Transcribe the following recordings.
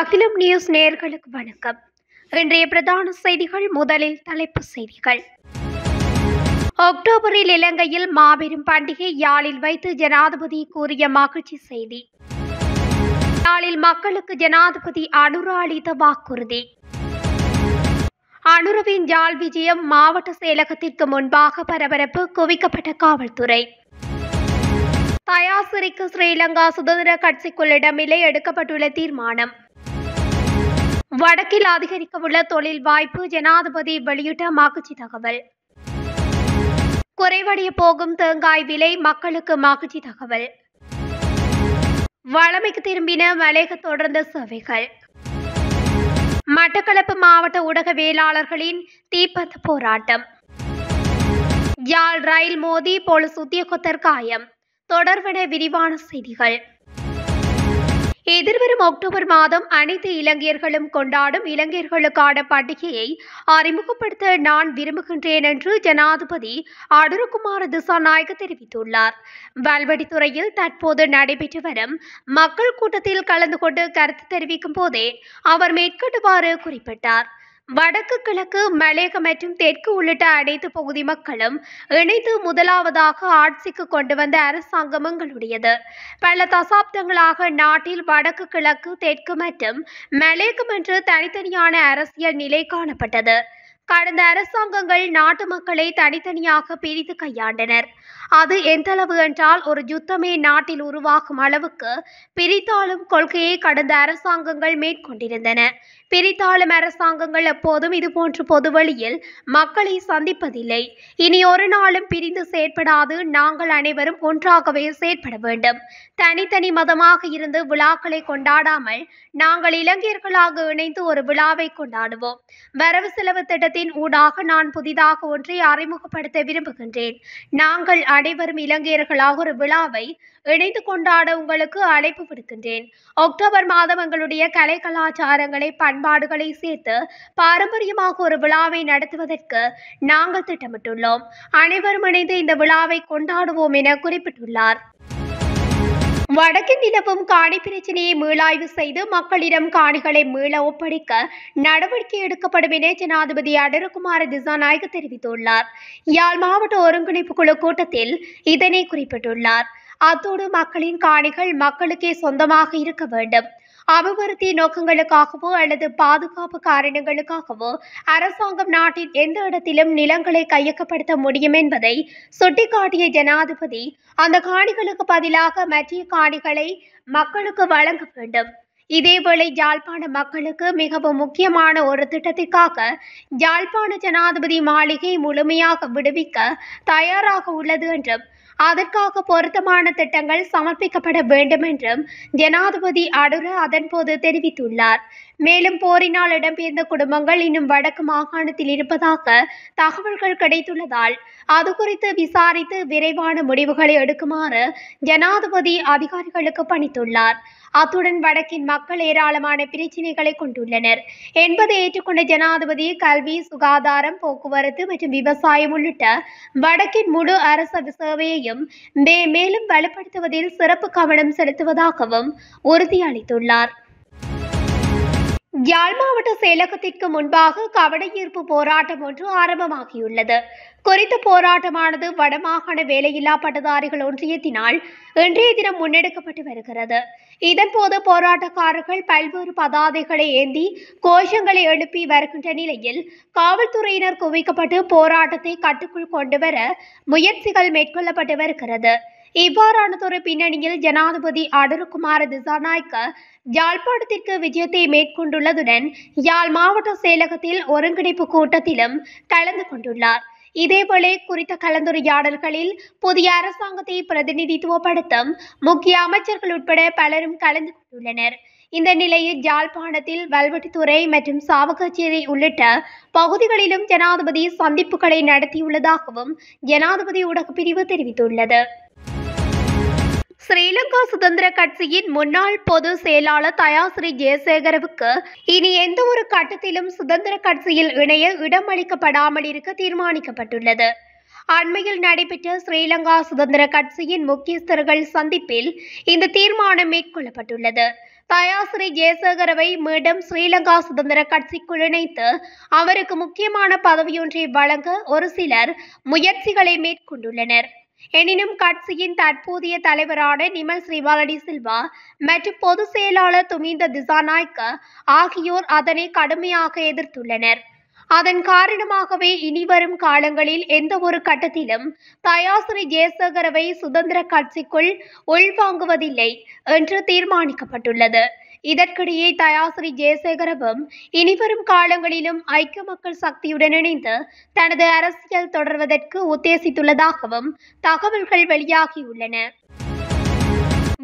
அகிலம் நியூஸ் நேயர்களுக்கு வணக்கம். இன்றைய பிரதான செய்திகள். முதலில் தலைப்புச் செய்திகள். அக்டோபரில் இலங்கையில் மாபெரும் பண்டிகை யாழில் வைத்து ஜனாதிபதி கூறிய மகிழ்ச்சி செய்தி. யாழில் மக்களுக்கு ஜனாதிபதி அனுர அளித்த வாக்குறுதி. அனுரவின் யாழ் விஜயம் மாவட்ட செயலகத்திற்கு முன்பாக பரபரப்பு, குவிக்கப்பட்ட காவல்துறை. தயாசிரிக்கு ஸ்ரீலங்கா சுதந்திர கட்சிக்குள் இடமில்லை, எடுக்கப்பட்டுள்ள தீர்மானம். வடக்கில் அதிகரிக்கவுள்ள தொழில் வாய்ப்பு, ஜனாதிபதி வெளியிட்ட மகிழ்ச்சி தகவல். குறைவடைய போகும் தேங்காய் விலை, மக்களுக்கு மகிழ்ச்சி தகவல். வழமைக்கு திரும்பின மலையக தொடர்ந்த சேவைகள். மட்டக்களப்பு மாவட்ட ஊடகவியலாளர்களின் தீப்பந்த போராட்டம். யாழ் ரயில் மோதி போலீஸ் உத்தியோகத்தர் காயம். தொடர்வன விரிவான செய்திகள். எதிர்வரும் அக்டோபர் மாதம் அனைத்து இலங்கையர்களும் கொண்டாடும் இலங்கையர்களுக்கான பண்டிகையை அறிமுகப்படுத்த நான் விரும்புகின்றேன் என்று ஜனாதிபதி அனுரகுமார திசாநாயக்க தெரிவித்துள்ளார். வல்வெட்டித்துறையில் தற்போது நடைபெற்று வரும் மக்கள் கூட்டத்தில் கலந்து கொண்டு கருத்து தெரிவிக்கும் போதே அவர் மேற்கண்டவாறு குறிப்பிட்டார். வடக்கு, கிழக்கு, மலையக மற்றும் தெற்கு உள்ளிட்ட அனைத்து பகுதி மக்களும் இணைந்து முதலாவதாக ஆட்சிக்கு கொண்டு வந்த அரசாங்கம் எங்களுடையது. பல தசாப்தங்களாக நாட்டில் வடக்கு, கிழக்கு, தெற்கு மற்றும் மலையகம் என்று தனித்தனியான அரசியல் நிலை காணப்பட்டது. கடந்த அரசாங்கங்கள் நாட்டு மக்களை தனித்தனியாக பிரித்து கையாண்டனர். அது எந்தளவு என்றால் ஒரு யுத்தமே நாட்டில் உருவாகும் அளவுக்கு பிரித்தாளும் கொள்கையை கடந்த அரசாங்கங்கள் மேற்கொண்டிருந்தன. பிரித்தாளும் அரசாங்கங்கள் எப்போதும் இதுபோன்று பொதுவெளியில் மக்களை சந்திப்பதில்லை. இனி ஒரு நாளும் பிரிந்து செயற்படாது. நாங்கள் அனைவரும் ஒன்றாகவே செயற்பட வேண்டும். தனித்தனி மதமாக இருந்து விழாக்களை கொண்டாடாமல் நாங்கள் இலங்கையர்களாக இணைந்து ஒரு விழாவை கொண்டாடுவோம். வரவு செலவு திட்டத்தின் ஊடாக நான் புதிதாக ஒன்றை அறிமுகப்படுத்த விரும்புகின்றேன். நாங்கள் அனைவரும் இலங்கையர்களாக ஒரு விழாவை இணைந்து கொண்டாட உங்களுக்கு அழைப்பு விடுக்கின்றேன். அக்டோபர் மாதம் எங்களுடைய கலை கலாச்சாரங்களை, பண்பாடுகளை சேர்த்து பாரம்பரியமாக ஒரு விழாவை நடத்துவதற்கு நாங்கள் திட்டமிட்டுள்ளோம். அனைவரும் இணைந்து இந்த விழாவை கொண்டாடுவோம் என குறிப்பிட்டுள்ளார். வடக்கில் நிலவும் காணி பிரச்சினையை மீளாய்வு செய்து மக்களிடம் காணிகளை மீள ஒப்படைக்க நடவடிக்கை எடுக்கப்படும் என ஜனாதிபதி அனுரகுமார திசாநாயக்க தெரிவித்துள்ளார். யாழ் மாவட்ட ஒருங்கிணைப்பு குழு கூட்டத்தில் இதனை குறிப்பிட்டுள்ளார். அத்தோடு மக்களின் காணிகள் மக்களுக்கே சொந்தமாக இருக்க வேண்டும். அபிவிருத்தி நோக்கங்களுக்காகவோ அல்லது பாதுகாப்பு காரணங்களுக்காகவோ அரசாங்கம் நாட்டின் எந்த இடத்திலும் நிலங்களை கையகப்படுத்த முடியும் என்பதை சுட்டிக்காட்டிய ஜனாதிபதி அந்த காணிகளுக்கு பதிலாக மற்ற காணிகளை மக்களுக்கு வழங்க வேண்டும். இதேவேளை யாழ்ப்பாண மக்களுக்கு மிகவும் முக்கியமான ஒரு திட்டத்திற்காக யாழ்ப்பாண ஜனாதிபதி மாளிகை முழுமையாக விடுவிக்க தயாராக உள்ளது என்றும் அதற்காக பொருத்தமான திட்டங்கள் சமர்ப்பிக்கப்பட வேண்டும் என்றும் ஜனாதிபதி அனுர அதன்போது தெரிவித்துள்ளார். மேலும் போரினால் இடம்பெயர்ந்த குடும்பங்கள் இன்னும் வடக்கு மாகாணத்தில் இருப்பதாக தகவல்கள் கிடைத்துள்ளதால் அது குறித்து விசாரித்து விரைவான முடிவுகளை எடுக்குமாறு ஜனாதிபதி அதிகாரிகளுக்கு பணித்துள்ளார். அத்துடன் வடக்கின் மக்கள் ஏராளமான பிரச்சினைகளை கொண்டுள்ளனர் என்பதை ஏற்றுக்கொண்ட ஜனாதிபதி கல்வி, சுகாதாரம், போக்குவரத்து மற்றும் விவசாயம் உள்ளிட்ட வடக்கின் முழு அரச சேவையையும் மேலும் வலுப்படுத்துவதில் சிறப்பு கவனம் செலுத்துவதாகவும் உறுதியளித்துள்ளார். யாழ் மாவட்ட செயலகத்திற்கு முன்பாக கவனஈர்ப்பு போராட்டம் ஒன்று ஆரம்பமாகியுள்ளது. குறித்த போராட்டமானது வடமாகாண வேலையில்லா பட்டதாரிகள் ஒன்றியத்தினால் இன்றைய தினம் முன்னெடுக்கப்பட்டு வருகிறது. இதன்போது போராட்டக்காரர்கள் பல்வேறு பதாதைகளை ஏந்தி கோஷங்களை எழுப்பி வருகின்ற நிலையில் காவல்துறையினர் குவிக்கப்பட்டு போராட்டத்தை கட்டுக்குள் கொண்டுவர முயற்சிகள் மேற்கொள்ளப்பட்டு வருகிறது. இவ்வாறானதொரு பின்னணியில் ஜனாதிபதி அனுரகுமார திசாநாயக்க யாழ்ப்பாணத்திற்கு விஜயத்தை மேற்கொண்டுள்ளதுடன் யாழ் மாவட்ட செயலகத்தில் ஒருங்கிணைப்பு கூட்டத்திலும் கலந்து கொண்டுள்ளார். இதேவேளை குறித்த கலந்துரையாடல்களில் புதிய அரசாங்கத்தை பிரதிநிதித்துவப்படுத்தும் முக்கிய அமைச்சர்கள் உட்பட பலரும் கலந்து கொண்டுள்ளனர். இந்த நிலையில் யாழ்ப்பாணத்தில் வல்வெட்டித்துறை மற்றும் சாவகச்சேரி உள்ளிட்ட பகுதிகளிலும் ஜனாதிபதி சந்திப்புகளை நடத்தியுள்ளதாகவும் ஜனாதிபதி ஊடகப்பிரிவு தெரிவித்துள்ளது. ஸ்ரீலங்கா சுதந்திர கட்சியின் முன்னாள் பொதுச் செயலாளர் தயாசிரி ஜெயசேகரவுக்கு இனி எந்த ஒரு கட்டத்திலும் சுதந்திர கட்சியில் இணைய இடம் அளிக்கப்படாமல் இருக்க தீர்மானிக்கப்பட்டுள்ளது. அண்மையில் நடைபெற்ற ஸ்ரீலங்கா சுதந்திர கட்சியின் முக்கியஸ்தர்கள் சந்திப்பில் இந்த தீர்மானம் மேற்கொள்ளப்பட்டுள்ளது. தயாசிறி ஜெயசேகரவை மீண்டும் ஸ்ரீலங்கா சுதந்திர கட்சிக்குள் இணைத்து அவருக்கு முக்கியமான பதவியொன்றை வழங்க ஒரு சிலர் முயற்சிகளை மேற்கொண்டுள்ளனர். எனினும் கட்சியின் தற்போதைய தலைவரான நிமல் ஸ்ரீபாலடி சில்வா மற்றும் பொதுச் செயலாளர் துமிந்த திசாநாயக்க ஆகியோர் அதனை கடுமையாக எதிர்த்துள்ளனர். அதன் காரணமாகவே இனிவரும் காலங்களில் எந்த ஒரு கட்டத்திலும் தயாசிறி ஜெயசேகரவை சுதந்திர கட்சிக்குள் உள்வாங்குவதில்லை என்று தீர்மானிக்கப்பட்டுள்ளது. இதற்கிடையே தயாசிறி ஜெயசேகரவும் இனிவரும் காலங்களிலும் ஐக்கிய மக்கள் சக்தியுடன் இணைந்து தனது அரசியல் தொடர்வதற்கு உத்தேசித்துள்ளதாகவும் தகவல்கள் வெளியாகியுள்ளன.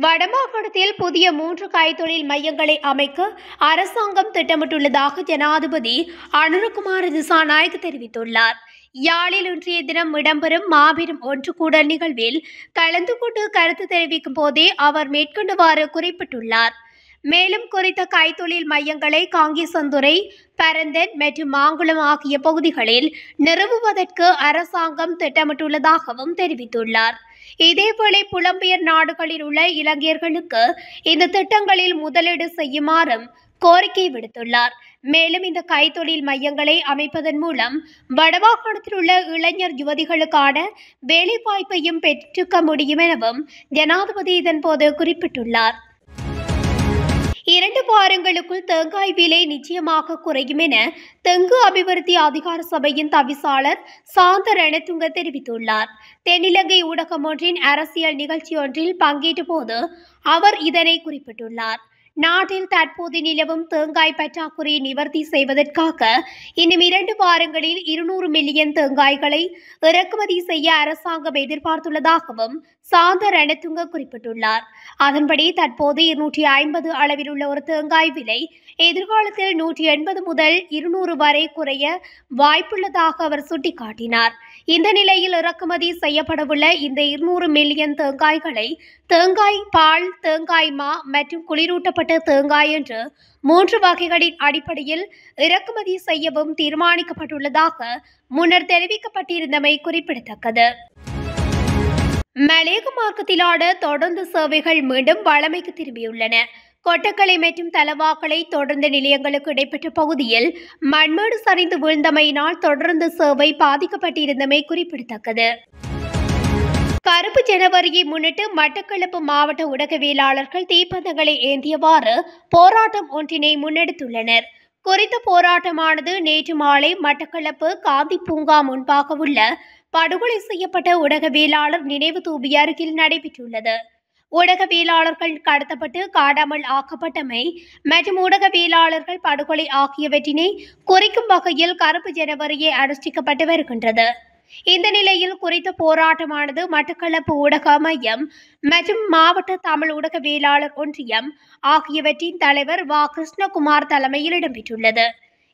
வடமாகாணத்தில் புதிய 3 கைத்தொழில் மையங்களை அமைக்க அரசாங்கம் திட்டமிட்டுள்ளதாக ஜனாதிபதி அனுரகுமார திசாநாயக்க தெரிவித்துள்ளார். யாழில் இன்றைய தினம் இடம்பெறும் மாபெரும் ஒன்று கூடல் நிகழ்வில் கலந்து கொண்டு கருத்து தெரிவிக்கும் போதே அவர் மேற்கொண்டவாறு குறிப்பிட்டுள்ளார். மேலும் குறித்த கைத்தொழில் மையங்களை காங்கேசந்துறை, பரந்தன் மற்றும் மாங்குளம் ஆகிய பகுதிகளில் நிறுவுவதற்கு அரசாங்கம் திட்டமிட்டுள்ளதாகவும் தெரிவித்துள்ளார். இதேவேளை புலம்பெயர் நாடுகளில் உள்ள இலங்கையர்களுக்கு இந்த திட்டங்களில் முதலீடு செய்யுமாறும் கோரிக்கை விடுத்துள்ளார். மேலும் இந்த கைத்தொழில் மையங்களை அமைப்பதன் மூலம் வடமாகாணத்தில் உள்ள இளைஞர் யுவதிகளுக்கான வேலைவாய்ப்பையும் பெற்றுக்க முடியும் எனவும் ஜனாதிபதி இதன்போது குறிப்பிட்டுள்ளார். 2 வாரங்களுக்குள் தேங்காய் விலை நிச்சயமாக குறையும் என தெங்கு அபிவிருத்தி அதிகார சபையின் தவிசாளர் சாந்த ரணதுங்க தெரிவித்துள்ளார். தென்னிலங்கை ஊடகம் ஒன்றின் அரசியல் நிகழ்ச்சி ஒன்றில் பங்கேற்ற போது அவர் இதனை குறிப்பிட்டுள்ளார். நாட்டில் தற்போது நிலவும் தேங்காய் பற்றாக்குறையை நிவர்த்தி செய்வதற்காக இன்னும் 2 வாரங்களில் 200 மில்லியன் தேங்காய்களை இறக்குமதி செய்ய அரசாங்கம் எதிர்பார்த்துள்ளதாகவும் சாந்த ரணதுங்க குறிப்பிட்டுள்ளார். அதன்படி தற்போது 250 அளவில் உள்ள ஒரு தேங்காய் விலை எதிர்காலத்தில் 180 முதல் 200 வரை குறைய வாய்ப்புள்ளதாக அவர் சுட்டிக்காட்டினார். இந்த நிலையில் இறக்குமதி செய்யப்படவுள்ள இந்த 200 மில்லியன் தேங்காய்களை தேங்காய் பால், தேங்காய் மா மற்றும் குளிரூட்டப்பட்ட தேங்காய் என்று 3 வகைகளின் அடிப்படையில் இறக்குமதி செய்யவும் தீர்மானிக்கப்பட்டுள்ளதாக முன்னர் தெரிவிக்கப்பட்டிருந்தமை குறிப்பிடத்தக்கது. மலையக மார்க்கத்திலான தொடர்ந்து சேவைகள் மீண்டும் வழமைக்கு திரும்பியுள்ளன. கொட்டக்கலை மற்றும் தலவாக்கலை தொடர்ந்து நிலையங்களுக்கு இடைப்பட்ட பகுதியில் மண்மேடு சரிந்து வீழ்ந்தமையினால் தொடர்ந்து சேவை பாதிக்கப்பட்டிருந்தமை குறிப்பிடத்தக்கது. கருப்பு ஜனவரியை முன்னிட்டு மட்டக்களப்பு மாவட்ட ஊடகவியலாளர்கள் தீப்பந்தங்களை ஏந்தியவாறு போராட்டம் ஒன்றினை முன்னெடுத்துள்ளனர். குறித்த போராட்டமானது நேற்று மாலை மட்டக்களப்பு காந்தி பூங்கா முன்பாக உள்ள படுகொலை செய்யப்பட்ட ஊடகவியலாளர் நினைவு தூபி அருகில் நடைபெற்றுள்ளது. ஊடகவியலாளர்கள் கடத்தப்பட்டு காணாமல் ஆக்கப்பட்டமை மற்றும் ஊடகவியலாளர்கள் படுகொலை ஆகியவற்றினை குறிக்கும் வகையில் கருப்பு ஜனவரியை அனுஷ்டிக்கப்பட்டு வருகின்றது. இந்த நிலையில் குறித்த போராட்டமானது மட்டக்களப்பு ஊடக மையம் மற்றும் மாவட்ட தமிழ் ஊடகவியலாளர் ஒன்றியம் ஆகியவற்றின் தலைவர் வ. கிருஷ்ணகுமார் தலைமையில் இடம்பெற்றுள்ளது.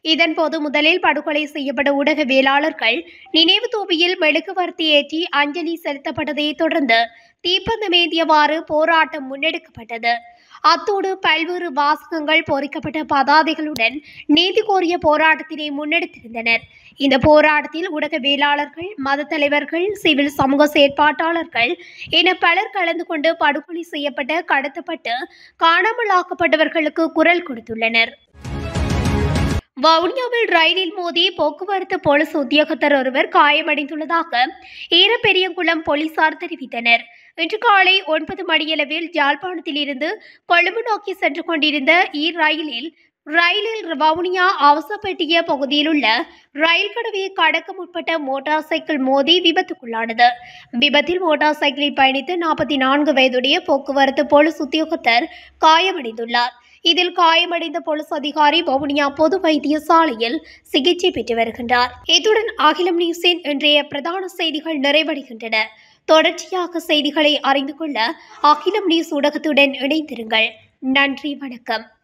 இதன்போது முதலில் படுகொலை செய்யப்பட்ட ஊடகவியலாளர்கள் நினைவு தூபியில் மெழுகுவர்த்தி ஏற்றி அஞ்சலி செலுத்தப்பட்டதை தொடர்ந்து தீப்பந்தமேந்தியவாறு போராட்டம் முன்னெடுக்கப்பட்டது. அத்தோடு பல்வேறு வாசகங்கள் பொறிக்கப்பட்ட பதாதைகளுடன் நீதி கோரிய போராட்டத்தினை முன்னெடுத்திருந்தனர். இந்த போராட்டத்தில் ஊடகவியலாளர்கள், மத தலைவர்கள், சிவில் சமூக செயற்பாட்டாளர்கள் என பலர் கலந்து கொண்டு படுகொலை செய்யப்பட்ட, கடத்தப்பட்டு காணாமல் ஆக்கப்பட்டவர்களுக்கு குரல் கொடுத்துள்ளனர். வவுனியாவில் ரயிலில் மோதி போக்குவரத்து போலீஸ் உத்தியோகத்தர் ஒருவர் காயமடைந்துள்ளதாக ஈரப்பெரியங்குளம் போலீசார் தெரிவித்தனர். இன்று காலை 9 மணியளவில் யாழ்ப்பாணத்தில் இருந்து கொழும்பு நோக்கி சென்று கொண்டிருந்த ரயிலில் வவுனியா அவசப்பட்டிய பகுதியில் உள்ள ரயில் கடவையை கடக்க முற்பட்ட மோட்டார் சைக்கிள் மோதி விபத்துக்குள்ளானது. விபத்தில் மோட்டார் சைக்கிளில் பயணித்து 44 வயதுடைய போக்குவரத்து போலீஸ் உத்தியோகத்தர் காயமடைந்துள்ளார். இதில் காயமடைந்த போலீஸ் அதிகாரி வவுனியா பொது வைத்தியசாலையில் சிகிச்சை பெற்று வருகின்றார். இத்துடன் அகிலம் நியூஸின் இன்றைய பிரதான செய்திகள் நிறைவடைகின்றன. தொடர்ச்சியாக செய்திகளை அறிந்து கொள்ள அகிலம் நியூஸ் ஊடகத்துடன் இணைந்திருங்கள். நன்றி, வணக்கம்.